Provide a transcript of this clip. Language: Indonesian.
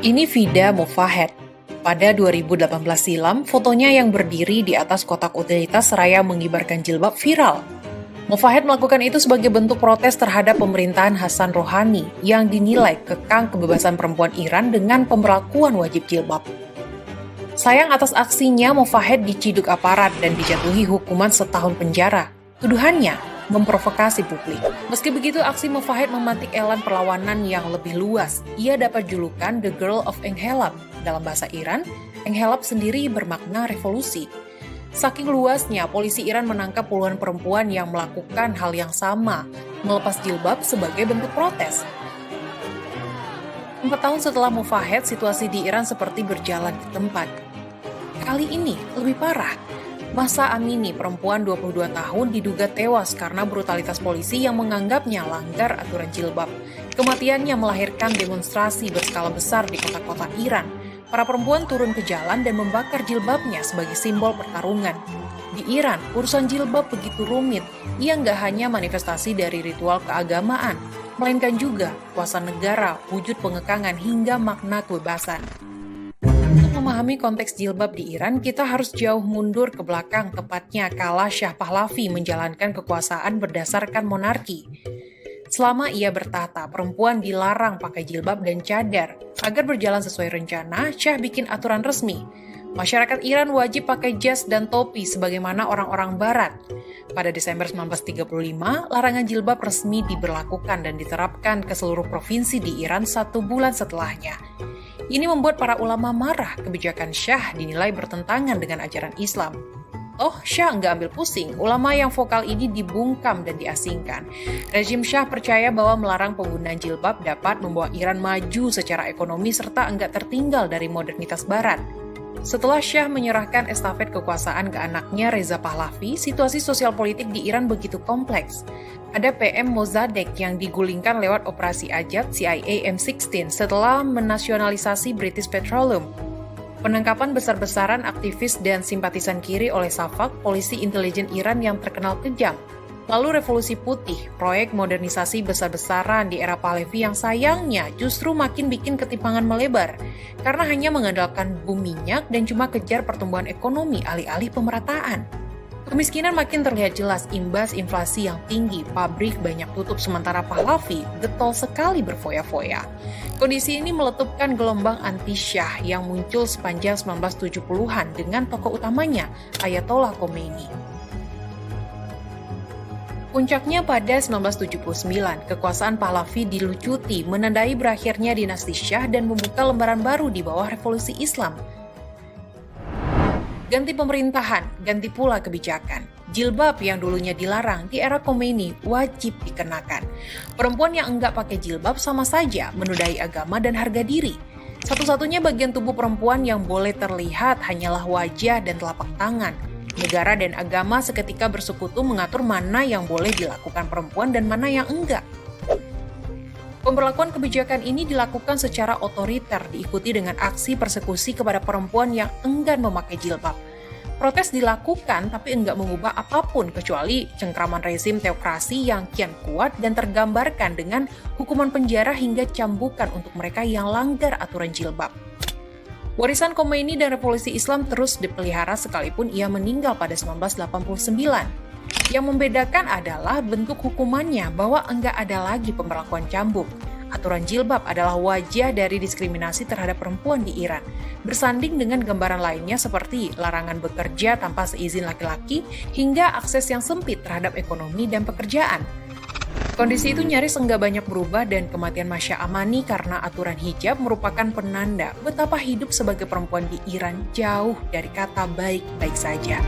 Ini Vida Mofahed. Pada 2018 silam, fotonya yang berdiri di atas kotak utilitas seraya mengibarkan jilbab viral. Mofahed melakukan itu sebagai bentuk protes terhadap pemerintahan Hasan Rouhani yang dinilai kekang kebebasan perempuan Iran dengan pemberlakuan wajib jilbab. Sayang atas aksinya, Mofahed diciduk aparat dan dijatuhi hukuman setahun penjara. Tuduhannya memprovokasi publik. Meski begitu, aksi Mofahed memantik elan perlawanan yang lebih luas. Ia dapat julukan The Girl of Enghelab. Dalam bahasa Iran, Enghelab sendiri bermakna revolusi. Saking luasnya, polisi Iran menangkap puluhan perempuan yang melakukan hal yang sama, melepas jilbab sebagai bentuk protes. 4 tahun setelah Mofahed, situasi di Iran seperti berjalan di tempat. Kali ini lebih parah. Mahsa Amini, perempuan 22 tahun, diduga tewas karena brutalitas polisi yang menganggapnya langgar aturan jilbab. Kematiannya melahirkan demonstrasi berskala besar di kota-kota Iran. Para perempuan turun ke jalan dan membakar jilbabnya sebagai simbol pertarungan. Di Iran, urusan jilbab begitu rumit. Ia nggak hanya manifestasi dari ritual keagamaan, melainkan juga kuasa negara, wujud pengekangan, hingga makna kebebasan. Untuk memahami konteks jilbab di Iran, kita harus jauh mundur ke belakang, tepatnya kala Shah Pahlavi menjalankan kekuasaan berdasarkan monarki. Selama ia bertahta, perempuan dilarang pakai jilbab dan cadar. Agar berjalan sesuai rencana, Shah bikin aturan resmi. Masyarakat Iran wajib pakai jas dan topi sebagaimana orang-orang barat. Pada Desember 1935, larangan jilbab resmi diberlakukan dan diterapkan ke seluruh provinsi di Iran 1 bulan setelahnya. Ini membuat para ulama marah. Kebijakan Shah dinilai bertentangan dengan ajaran Islam. Shah nggak ambil pusing. Ulama yang vokal ini dibungkam dan diasingkan. Rezim Shah percaya bahwa melarang penggunaan jilbab dapat membawa Iran maju secara ekonomi serta enggak tertinggal dari modernitas Barat. Setelah Shah menyerahkan estafet kekuasaan ke anaknya Reza Pahlavi, situasi sosial politik di Iran begitu kompleks. Ada PM Mossadegh yang digulingkan lewat operasi Ajat CIA M16 setelah menasionalisasi British Petroleum. Penangkapan besar-besaran aktivis dan simpatisan kiri oleh Safak, polisi intelijen Iran yang terkenal kejam. Lalu Revolusi Putih, proyek modernisasi besar-besaran di era Pahlavi yang sayangnya justru makin bikin ketimpangan melebar karena hanya mengandalkan boom minyak dan cuma kejar pertumbuhan ekonomi alih-alih pemerataan. Kemiskinan makin terlihat jelas imbas inflasi yang tinggi, pabrik banyak tutup sementara Pahlavi getol sekali berfoya-foya. Kondisi ini meletupkan gelombang anti-Shah yang muncul sepanjang 1970-an dengan tokoh utamanya, Ayatollah Khomeini. Puncaknya pada 1979, kekuasaan Pahlavi dilucuti, menandai berakhirnya dinasti Shah dan membuka lembaran baru di bawah revolusi Islam. Ganti pemerintahan, ganti pula kebijakan. Jilbab yang dulunya dilarang di era Khomeini wajib dikenakan. Perempuan yang enggak pakai jilbab sama saja menodai agama dan harga diri. Satu-satunya bagian tubuh perempuan yang boleh terlihat hanyalah wajah dan telapak tangan. Negara dan agama seketika bersekutu mengatur mana yang boleh dilakukan perempuan dan mana yang enggak. Pemberlakuan kebijakan ini dilakukan secara otoriter, diikuti dengan aksi persekusi kepada perempuan yang enggan memakai jilbab. Protes dilakukan tapi enggak mengubah apapun kecuali cengkraman rezim teokrasi yang kian kuat dan tergambarkan dengan hukuman penjara hingga cambukan untuk mereka yang langgar aturan jilbab. Warisan Khomeini dan revolusi Islam terus dipelihara sekalipun ia meninggal pada 1989. Yang membedakan adalah bentuk hukumannya bahwa enggak ada lagi pemberlakuan cambuk. Aturan jilbab adalah wajah dari diskriminasi terhadap perempuan di Iran, bersanding dengan gambaran lainnya seperti larangan bekerja tanpa seizin laki-laki hingga akses yang sempit terhadap ekonomi dan pekerjaan. Kondisi itu nyaris enggak banyak berubah dan kematian Mahsa Amini karena aturan hijab merupakan penanda betapa hidup sebagai perempuan di Iran jauh dari kata baik-baik saja.